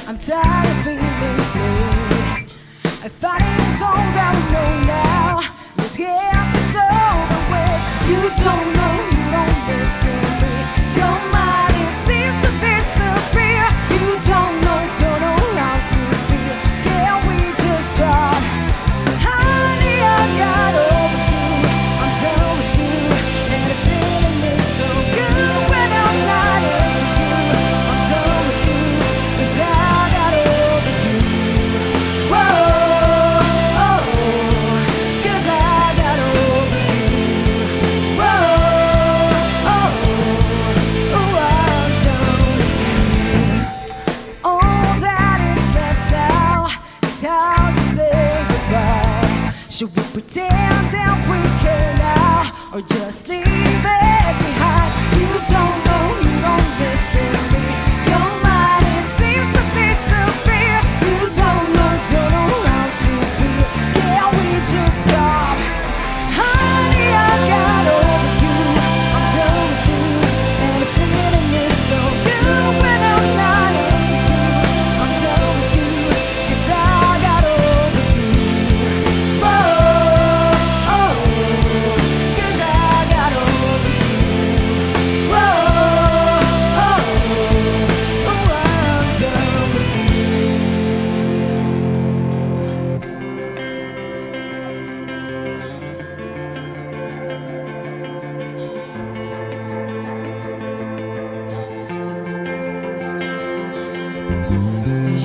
I'm tired of feeling blue. I thought it's all that we know now. Let's get this over with. You don't know, you don't listen to me. Your mind, it seems to disappear. You don't know how to feel. Yeah, we just start. Honey, I got over you. I'm done with you. And the feeling is so good when I'm not into you. I'm done with you, 'cause I got over you. Whoa, oh, 'cause I got over you. Whoa, oh, oh, I'm done with you. All that is left now, it's hard to say goodbye. Should we pretend that we care now, or just leave it behind? You don't know, you don't listen to me. Your mind, it seems to disappear. You don't know how to feel. Yeah, we just stop. Honey, I got over you. I'm done with you. And the feeling is so good when I'm not into you. I'm done with you, 'cause I got over you. Whoa, oh, 'cause I got over you. Whoa, oh, oh, I'm done with you.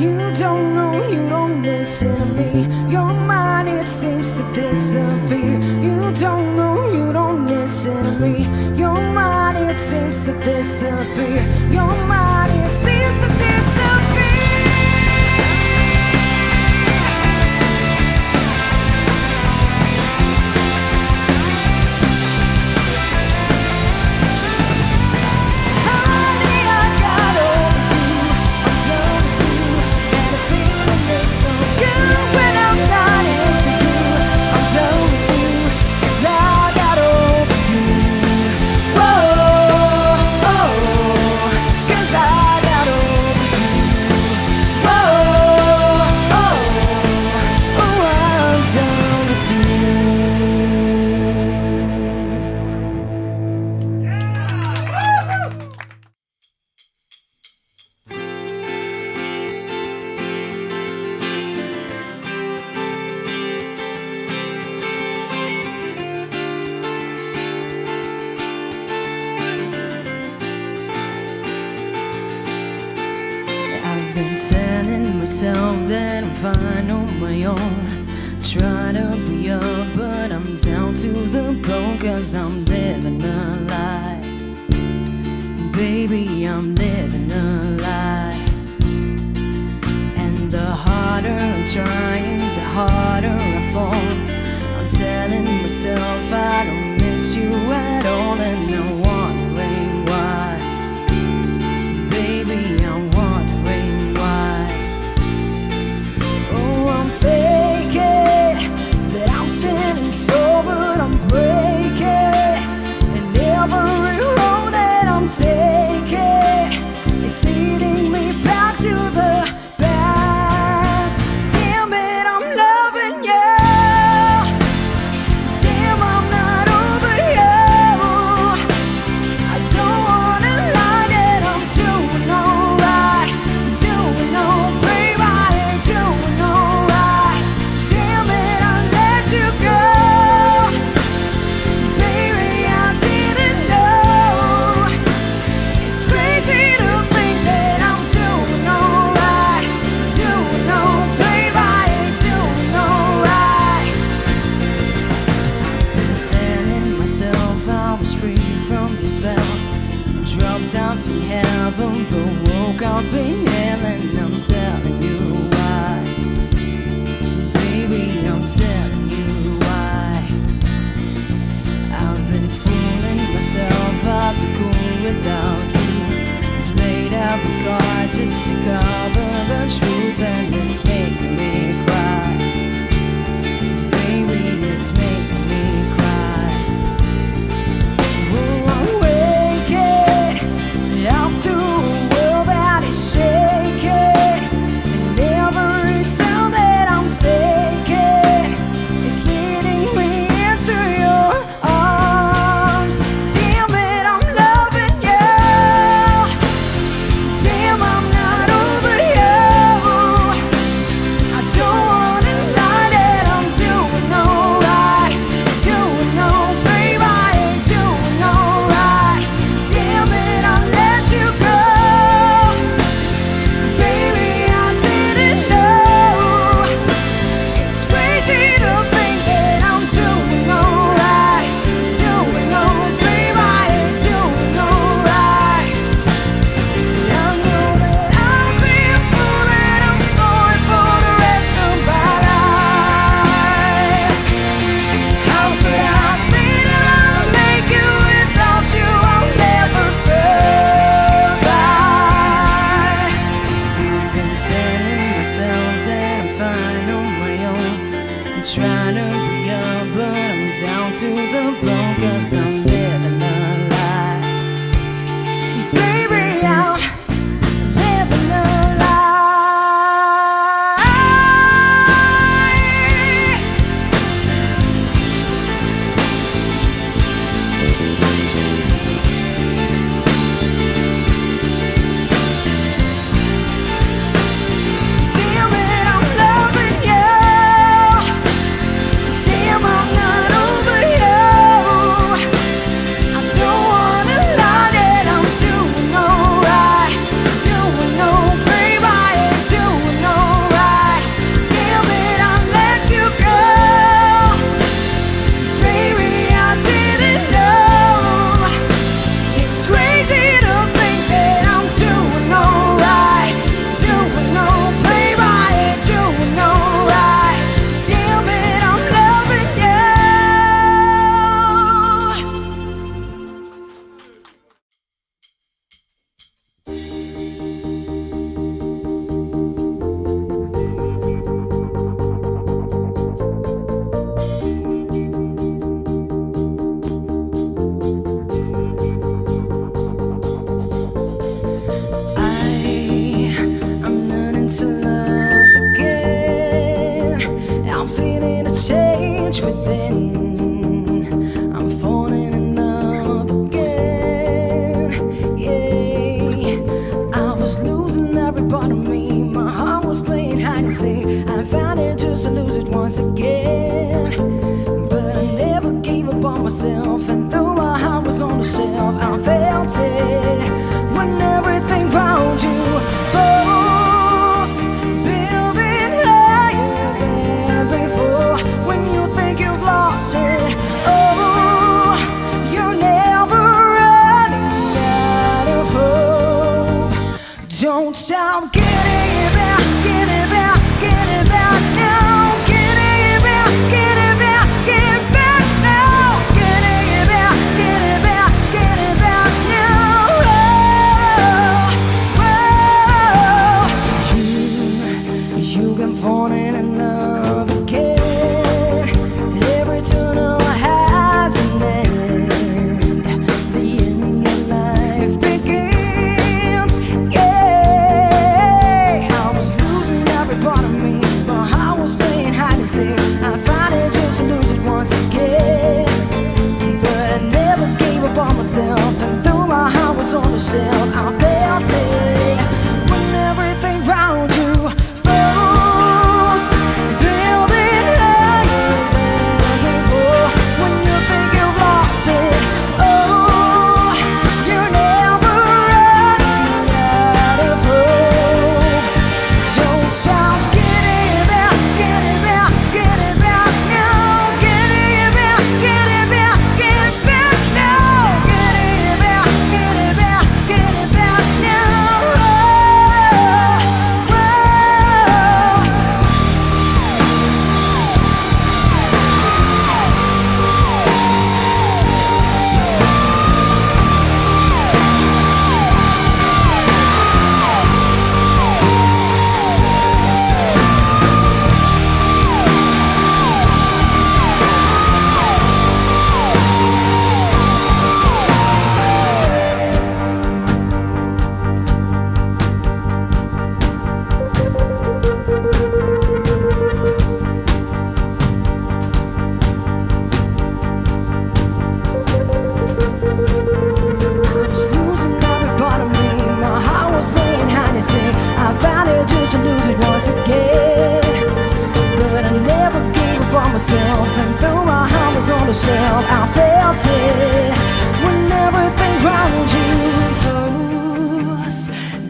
You don't know, you don't listen to me. Your mind, it seems to disappear. You don't know, you don't listen to me. Your mind, it seems to disappear. Your mind, it seems to disappear. Honey, I got over you. I'm done with you. And the feeling is so good when I'm not into you. I'm done with you, 'cause I got over you. Whoa, oh, 'cause I got over you. Whoa, oh, oh, I'm done with you. I've been telling myself that I'm fine on my own. Try to be up, but I'm down to the bone, 'cause I'm living a lie. Baby, I'm living a lie. And the harder I'm trying, the harder I fall. I'm telling myself I don't miss you at all, and I'm wondering why. Baby, I'm wondering why. Oh, I'm faking that I'm standing sober, I'm breaking. And every road that I'm taking is leading me back to the past. Damn it, I'm loving you. Damn, I'm not over you. I don't wanna lie that I'm doing alright. Doing alright, I ain't doing alright. Damn it, I let you go. Baby, I didn't know. It's crazy to think that I'm doing alright. Doing alright, I ain't doing alright. Been telling myself I was free from your spell. Dropped down from heaven, but woke up in hell, and I'm telling you why. Baby, I'm telling you why. I've been fooling myself, I'll be cool without you. Played out the card just to cover the truth, and it's making me cry. Baby, it's making me cry. Oh, I'm waking up to a world that is shaking. crazy to think that I'm doing alright, doing okay, I ain't doing alright. I know that I'll be a fool and I'm sorry for the rest of my life. How could I think that I'll make it without you? I'll never survive. You've been telling myself that I'm fine on my own. I'm trying to be up, but I'm down to the bone, 'cause I'm living a lie. Baby, I'm living a lie. Damn it, I'm loving you. Damn, I'm not over you. I don't wanna lie that I'm doing alright, doing okay, I ain't doing alright. Damn it, I let you go. Baby, I didn't know. It's crazy to think that I'm doing alright, doing okay, I ain't doing alright. Damn it, I'm loving you. I'm learning to love again. I'm feeling a change within. I'm falling in love again. Yeah, I was losing every part of me. My heart was playing hide and seek. I found it just to lose it once again. But I never gave up on myself, and though my heart was on the shelf, I felt it when everything around you falls. Building higher than before. When you think you've lost it, oh, you're never running out of hope. Don't stop getting it back, get it back, get it back now. Getting it back, get it back, get it back now. Getting it back, get it back, get it back now. Oh, you've been falling in love again. Every tunnel has an end. The end of life begins. Yeah, I was losing every part of me. My heart was playing hide and seek. I found it just to lose it once again. But I never gave up on myself, and though my heart was on the shelf, I felt it when everything around you falls. Building higher than before. When you think you've lost it, oh, you're never running out of hope. Don't stop getting it back, get it back, get it back now. Getting it back, get it back, get it back now. Getting it back, get it back, get it back now. Oh, I was losing every part of me. My heart was playing hide and seek. I found it just to lose it once again. But I never gave up on myself, and though my heart was on the shelf, I felt it when everything around you falls.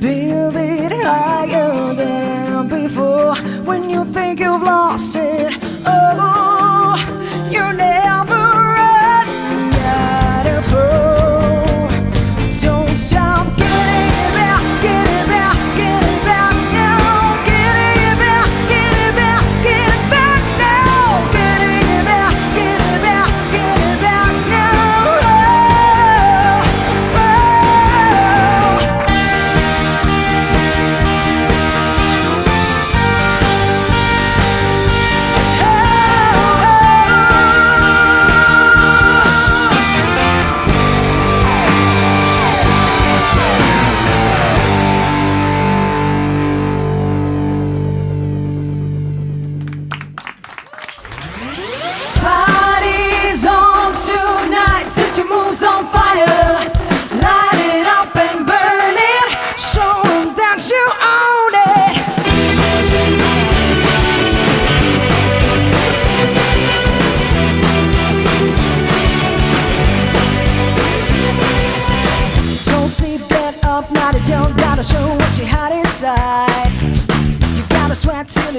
Build it higher than before. When you think you've lost it, oh,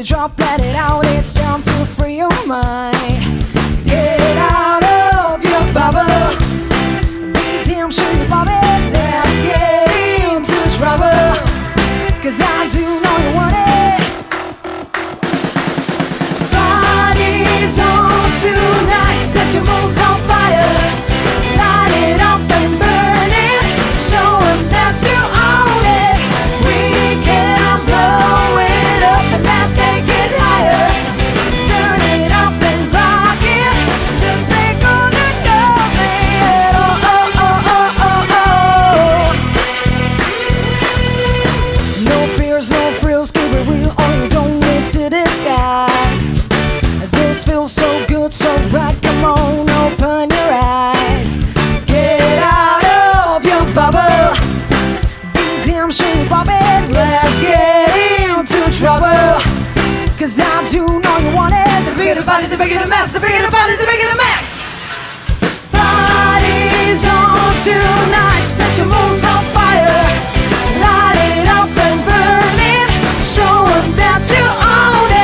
the drop, let it out. It's time to free your mind. Get out of your bubble. Be damn sure you bought it. Let's get into trouble, 'cause I do know you want it. Body's on tonight. Set your moves on fire. Light it up and burn it. Show 'em that you own it. We can blow it up and then take it higher. Turn it up and rock it. Just ain't gonna go, man. Oh, oh, oh, oh, oh, oh. No fears, no frills, keep it real. Oh, you don't need to disguise. This feels so good, so right. Come on, open your eyes. Get out of your bubble. Be damn sure you pop it. Let's get into trouble, 'cause I do know you want it. The bigger the body, the bigger the mess. The bigger the body, the bigger the mess. Body's on tonight. Set your moves on fire. Light it up and burn it. Show 'em that you own it.